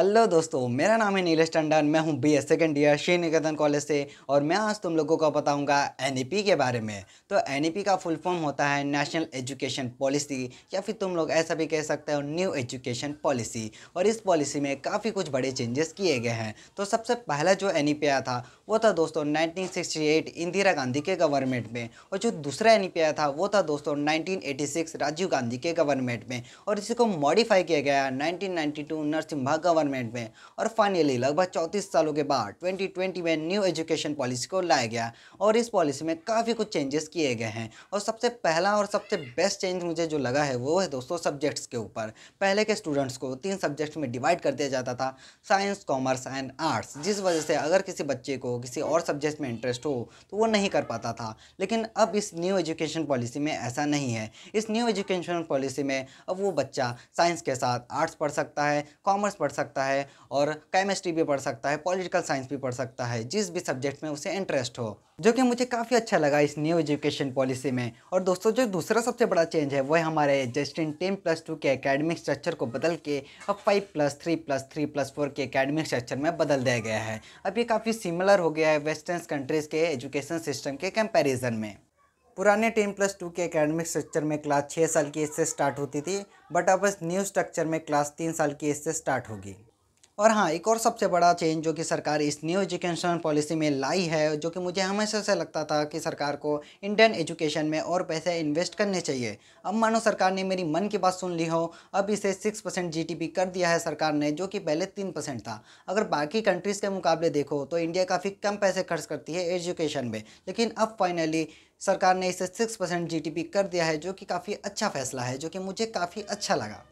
Hello दोस्तों, मेरा नाम है नीलेश टंडन। मैं हूं बीए सेकेंड ईयर श्री निकेतन कॉलेज से और मैं आज तुम लोगों को बताऊंगा एनईपी के बारे में। तो एनईपी का फुल फॉर्म होता है नेशनल एजुकेशन पॉलिसी, या फिर तुम लोग ऐसा भी कह सकते हो न्यू एजुकेशन पॉलिसी। और इस पॉलिसी में काफ़ी कुछ बड़े चेंजेस किए गए हैं। तो सबसे पहला जो एनईपी आया था वो था दोस्तों 1968 इंदिरा गांधी के गवर्नमेंट में, और जो दूसरा एनईपी आया था वो था दोस्तों 1986 राजीव गांधी के गवर्नमेंट में, और इसी को मॉडिफाई किया गया 1992 नरसिम्हा गवर्नमेंट में। और फाइनली लगभग 34 सालों के बाद 2020 में न्यू एजुकेशन पॉलिसी को लाया गया, और इस पॉलिसी में काफ़ी कुछ चेंजेस किए गए हैं। और सबसे पहला और सबसे बेस्ट चेंज मुझे जो लगा है वो है दोस्तों सब्जेक्ट्स के ऊपर। पहले के स्टूडेंट्स को 3 सब्जेक्ट्स में डिवाइड कर दिया जाता था, साइंस, कॉमर्स एंड आर्ट्स, जिस वजह से अगर किसी बच्चे को किसी और सब्जेक्ट में इंटरेस्ट हो तो वो नहीं कर पाता था। लेकिन अब इस न्यू एजुकेशन पॉलिसी में ऐसा नहीं है। इस न्यू एजुकेशन पॉलिसी में अब वो बच्चा साइंस के साथ आर्ट्स पढ़ सकता है, कॉमर्स पढ़ सकता है, और केमिस्ट्री भी पढ़ सकता है, पॉलिटिकल साइंस भी पढ़ सकता है, जिस भी सब्जेक्ट में उसे इंटरेस्ट हो, जो कि मुझे काफ़ी अच्छा लगा इस न्यू एजुकेशन पॉलिसी में। और दोस्तों जो दूसरा सबसे बड़ा चेंज है वो है हमारे जस्टिन 10+2 के एकेडमिक स्ट्रक्चर को बदल के अब 5+3+3+4 के एकेडमिक स्ट्रक्चर में बदल दिया गया है। अब ये काफ़ी सिमिलर हो गया है वेस्टर्न कंट्रीज़ के एजुकेशन सिस्टम के कंपैरिजन में। पुराने 10+2 के एकेडमिक स्ट्रक्चर में क्लास 6 साल की एज से स्टार्ट होती थी, बट अब इस न्यू स्ट्रक्चर में क्लास 3 साल की एज से स्टार्ट होगी। और हाँ, एक और सबसे बड़ा चेंज जो कि सरकार इस न्यू एजुकेशन पॉलिसी में लाई है, जो कि मुझे हमेशा से लगता था कि सरकार को इंडियन एजुकेशन में और पैसे इन्वेस्ट करने चाहिए। अब मानो सरकार ने मेरी मन की बात सुन ली हो, अब इसे 6% जीडीपी कर दिया है सरकार ने, जो कि पहले 3% था। अगर बाकी कंट्रीज़ के मुकाबले देखो तो इंडिया काफ़ी कम पैसे खर्च करती है एजुकेशन में, लेकिन अब फाइनली सरकार ने इसे 6% जीडीपी कर दिया है, जो कि काफ़ी अच्छा फैसला है, जो कि मुझे काफ़ी अच्छा लगा।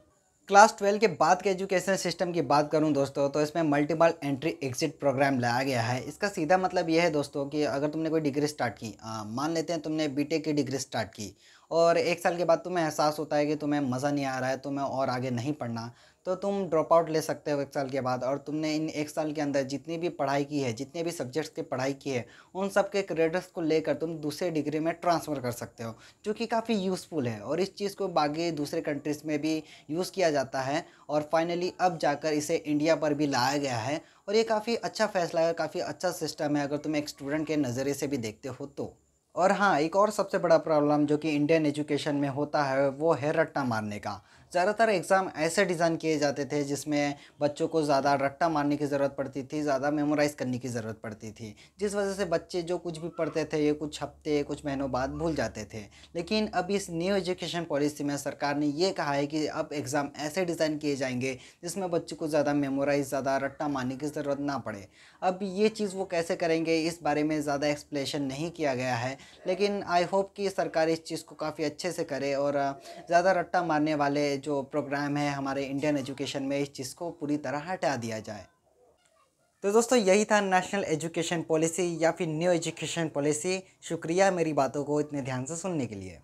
क्लास 12 के बाद के एजुकेशन सिस्टम की बात करूं दोस्तों, तो इसमें मल्टीपल एंट्री एग्जिट प्रोग्राम लाया गया है। इसका सीधा मतलब यह है दोस्तों कि अगर तुमने कोई डिग्री स्टार्ट की, मान लेते हैं तुमने बीटेक की डिग्री स्टार्ट की, और 1 साल के बाद तुम्हें एहसास होता है कि तुम्हें मज़ा नहीं आ रहा है, तुम्हें और आगे नहीं पढ़ना, तो तुम ड्रॉप आउट ले सकते हो 1 साल के बाद। और तुमने इन 1 साल के अंदर जितनी भी पढ़ाई की है, जितने भी सब्जेक्ट्स की पढ़ाई की है, उन सब के क्रेडिट्स को लेकर तुम दूसरे डिग्री में ट्रांसफ़र कर सकते हो, जो कि काफ़ी यूज़फुल है। और इस चीज़ को बाकी दूसरे कंट्रीज़ में भी यूज़ किया जाता है, और फाइनली अब जाकर इसे इंडिया पर भी लाया गया है। और ये काफ़ी अच्छा फैसला है, काफ़ी अच्छा सिस्टम है अगर तुम एक स्टूडेंट के नज़रिए से भी देखते हो तो। और हाँ, एक और सबसे बड़ा प्रॉब्लम जो कि इंडियन एजुकेशन में होता है वो है रट्टा मारने का। ज़्यादातर एग्ज़ाम ऐसे डिज़ाइन किए जाते थे जिसमें बच्चों को ज़्यादा रट्टा मारने की ज़रूरत पड़ती थी, ज़्यादा मेमोराइज़ करने की ज़रूरत पड़ती थी, जिस वजह से बच्चे जो कुछ भी पढ़ते थे ये कुछ हफ्ते, कुछ महीनों बाद भूल जाते थे। लेकिन अब इस न्यू एजुकेशन पॉलिसी में सरकार ने ये कहा है कि अब एग्ज़ाम ऐसे डिज़ाइन किए जाएंगे जिसमें बच्चों को ज़्यादा मेमोराइज़, ज़्यादा रट्टा मारने की ज़रूरत ना पड़े। अब ये चीज़ वो कैसे करेंगे इस बारे में ज़्यादा एक्सप्लेनेशन नहीं किया गया है, लेकिन आई होप कि सरकार इस चीज़ को काफ़ी अच्छे से करे, और ज़्यादा रट्टा मारने वाले जो प्रोग्राम है हमारे इंडियन एजुकेशन में, इस चीज़ को पूरी तरह हटा दिया जाए। तो दोस्तों यही था नेशनल एजुकेशन पॉलिसी या फिर न्यू एजुकेशन पॉलिसी। शुक्रिया मेरी बातों को इतने ध्यान से सुनने के लिए।